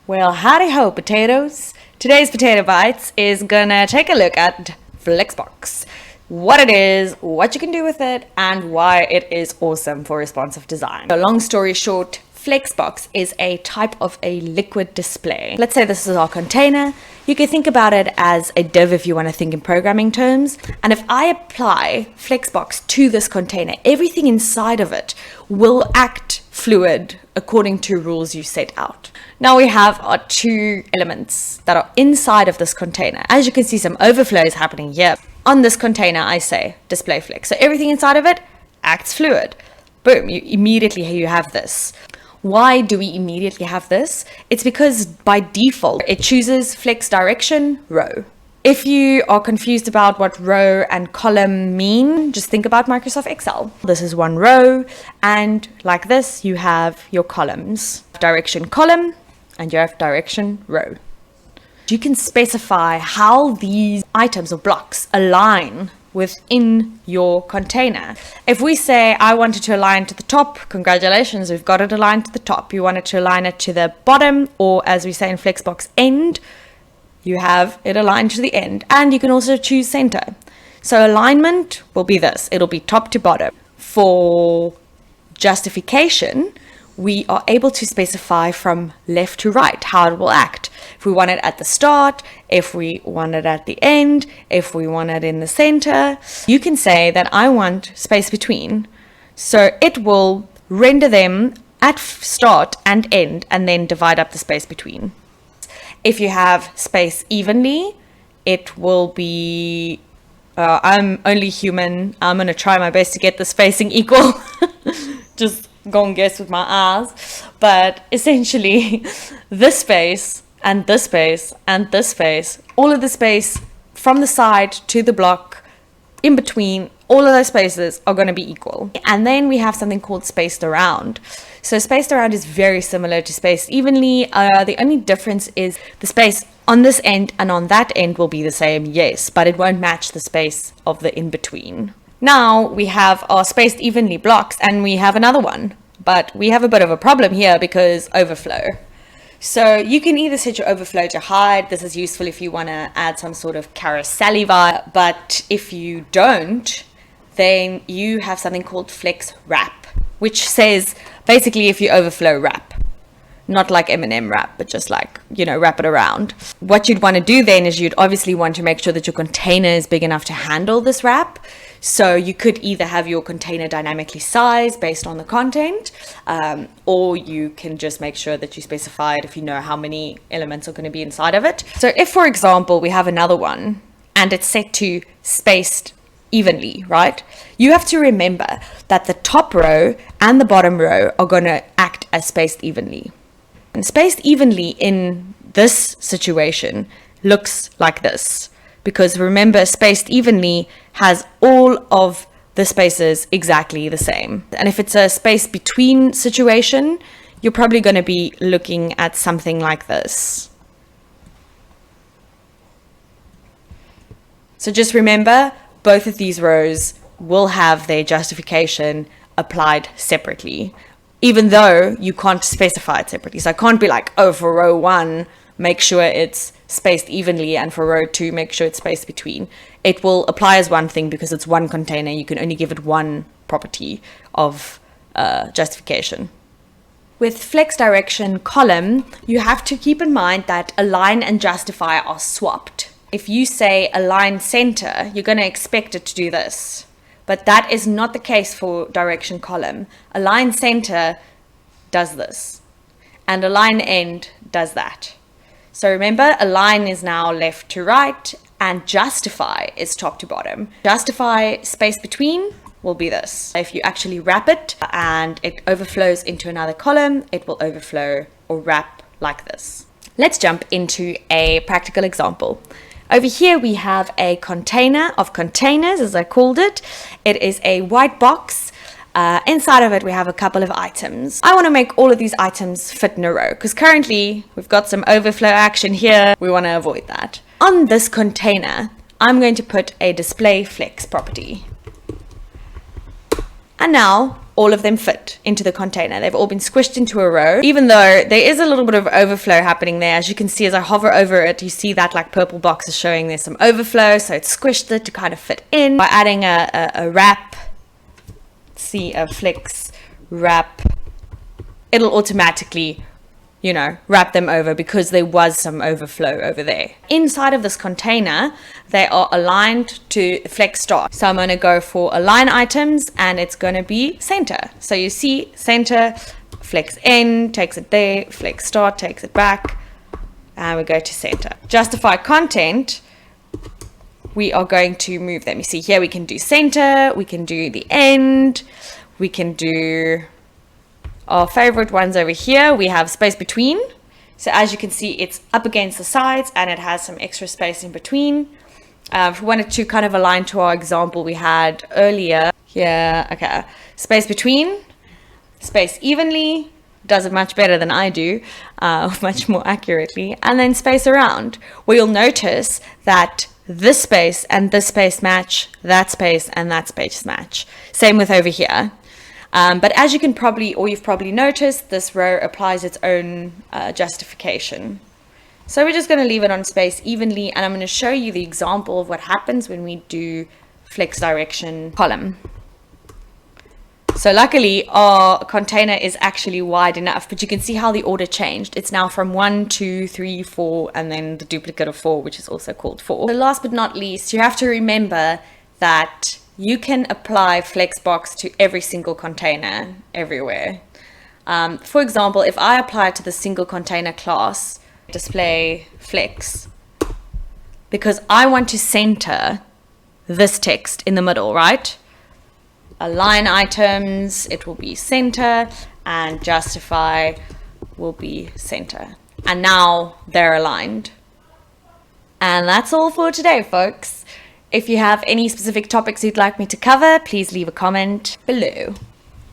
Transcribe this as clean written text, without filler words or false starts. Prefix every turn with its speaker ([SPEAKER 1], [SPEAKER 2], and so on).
[SPEAKER 1] Well, howdy ho, potatoes. Today's Potato Bites is gonna take a look at flexbox, what it is, what you can do with it, and why it is awesome for responsive design. So long story short, flexbox is a type of a liquid display. Let's say this is our container. You can think about it as a div if you want to think in programming terms. And if I apply flexbox to this container, everything inside of it will act fluid according to rules you set out. Now we have our two elements that are inside of this container. As you can see, some overflow is happening here. On this container, I say display flex. So everything inside of it acts fluid. Boom, you have this. Why do we immediately have this? It's because by default, it chooses flex direction row. If you are confused about what row and column mean, just think about Microsoft Excel. This is one row, and like this, you have your columns. Direction column, and you have direction row. You can specify how these items or blocks align within your container. If we say I want it to align to the top, congratulations, we've got it aligned to the top. You want it to align it to the bottom, or as we say in flexbox, end, you have it aligned to the end. And you can also choose center. So alignment will be this, it'll be top to bottom. For justification, we are able to specify from left to right how it will act. If we want it at the start, if we want it at the end, if we want it in the center, you can say that I want space between. So it will render them at start and end and then divide up the space between. If you have space evenly, it will be, I'm only human, I'm going to try my best to get the spacing equal. Just go and guess with my eyes. But essentially, this space and this space and this space, all of the space from the side to the block, in between, all of those spaces are going to be equal. And then we have something called spaced around. So spaced around is very similar to spaced evenly. The only difference is the space on this end and on that end will be the same, yes, but it won't match the space of the in-between. Now we have our spaced evenly blocks, and we have another one, but we have a bit of a problem here because overflow. So you can either set your overflow to hide. This is useful if you want to add some sort of carousel vibe, but if you don't, then you have something called flex wrap, which says basically if you overflow wrap. Not like M&M wrap, but just like, wrap it around. What you'd want to do then is you'd obviously want to make sure that your container is big enough to handle this wrap. So you could either have your container dynamically sized based on the content, or you can just make sure that you specify it if you know how many elements are going to be inside of it. So if, for example, we have another one and it's set to spaced evenly, right? You have to remember that the top row and the bottom row are going to act as spaced evenly. And spaced evenly in this situation looks like this, because remember, spaced evenly has all of the spaces exactly the same. And if it's a space between situation, you're probably going to be looking at something like this. So just remember, both of these rows will have their justification applied separately, even though you can't specify it separately. So I can't be like, oh, for row 1, make sure it's spaced evenly, and for row 2, make sure it's spaced between. It will apply as one thing because it's one container. You can only give it one property of justification. With flex direction column, you have to keep in mind that align and justify are swapped. If you say align center, you're going to expect it to do this. But that is not the case for direction column. Align center does this, and align end does that. So remember, align is now left to right, and justify is top to bottom. Justify space between will be this. If you actually wrap it and it overflows into another column, it will overflow or wrap like this. Let's jump into a practical example. Over here we have a container of containers, as I called it. It is a white box. Inside of it we have a couple of items. I want to make all of these items fit in a row because currently we've got some overflow action here. We want to avoid that. On this container, I'm going to put a display flex property. And now all of them fit into the container. They've all been squished into a row, even though there is a little bit of overflow happening there. As you can see, as I hover over it, you see that like purple box is showing there's some overflow, so it's squished it to kind of fit in. By adding a wrap, see, a flex wrap, it'll automatically, you know, wrap them over because there was some overflow over there. Inside of this container, they are aligned to flex start. So I'm going to go for align items, and it's going to be center. So you see center, flex end, takes it there, flex start, takes it back, and we go to center. Justify content, we are going to move them. You see here we can do center, we can do the end, we can do our favorite ones over here. We have space between. So as you can see, it's up against the sides and it has some extra space in between. If we wanted to kind of align to our example we had earlier, yeah, okay, space between, space evenly, does it much better than I do, much more accurately, and then space around, where you'll notice that this space and this space match, that space and that space match. Same with over here. But as you can probably, or you've probably noticed, this row applies its own justification. So we're just going to leave it on space evenly, and I'm going to show you the example of what happens when we do flex direction column. So luckily our container is actually wide enough, but you can see how the order changed. It's now from 1, 2, 3, 4, and then the duplicate of 4, which is also called 4. So last but not least, you have to remember that you can apply flexbox to every single container everywhere. For example, if I apply it to the single container class, display flex, because I want to center this text in the middle, right? Align items, it will be center, and justify will be center. And now they're aligned. And that's all for today, folks. If you have any specific topics you'd like me to cover, please leave a comment below.